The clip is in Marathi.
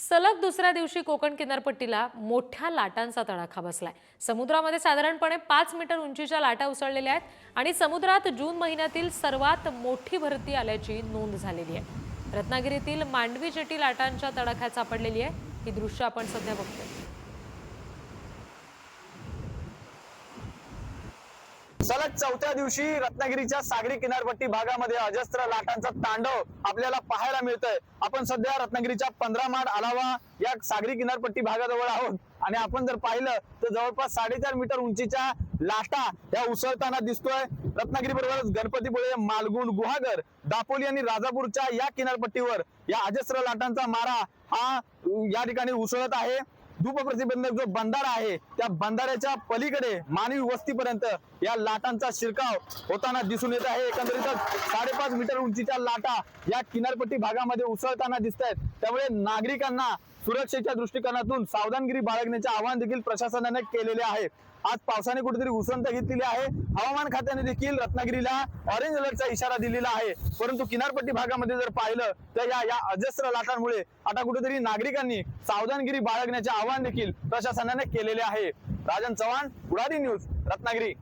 सलग दुसऱ्या दिवशी कोकण किनारपट्टीला मोठ्या लाटांचा तडाखा बसलाय। समुद्रामध्ये साधारणपणे 5 मीटर उंचीच्या लाटा उसळलेल्या आहेत आणि समुद्रात जून महिन्यातील सर्वात मोठी भरती आल्याची नोंद झालेली आहे। रत्नागिरीतील मांडवी जेटी लाटांच्या तडाख्यात सापडलेली आहे। ही दृश्य आपण सध्या बघतोय। सलग चौथ्या दिवशी रत्नागिरीच्या सागरी किनारपट्टी भागामध्ये अजस्त्र लाटांचा तांडव आपल्याला पाहायला मिळतोय। आपण सध्या रत्नागिरीच्या 15 माड आलावा या सागरी किनारपट्टी भागाजवळ आहोत आणि आपण जर पाहिलं तर जवळपास 4.5 मीटर उंचीच्या लाटा या उसळताना दिसतोय। रत्नागिरी बरोबरच गणपतीपुळे, मालगुंड, गुहागर, दापोली आणि राजापूरच्या या किनारपट्टीवर या अजस्त्र लाटांचा मारा हा या ठिकाणी उसळत आहे। धूप प्रतिबंधक जो बंधारा आहे त्या बंधाऱ्याच्या पलीकडे मानवी वस्तीपर्यंत या लाटांचा शिरकाव होताना दिसून येत आहे। एकंदरीतच 5.5 मीटर उंचीच्या लाटा या किनारपट्टी भागामध्ये उसळताना दिसत आहेत। त्यामुळे नागरिकांना सुरक्षेच्या दृष्टिकोनातून सावधानगिरी बाळगण्याचे आवाहन देखील प्रशासनाने केलेले आहे। आज पावसाने कुठेतरी उसंत घेतलेली आहे। हवामान खात्याने देखील रत्नागिरीला ऑरेंज अलर्टचा इशारा दिलेला आहे। परंतु किनारपट्टी भागामध्ये जर पाहिलं तर या अजस्त्र लाटांमुळे आता कुठेतरी नागरिकांनी सावधानगिरी बाळगण्याचे आवाहन देखील प्रशासनाने केलेले आहे। राजन चव्हाण, पुढारी न्यूज, रत्नागिरी।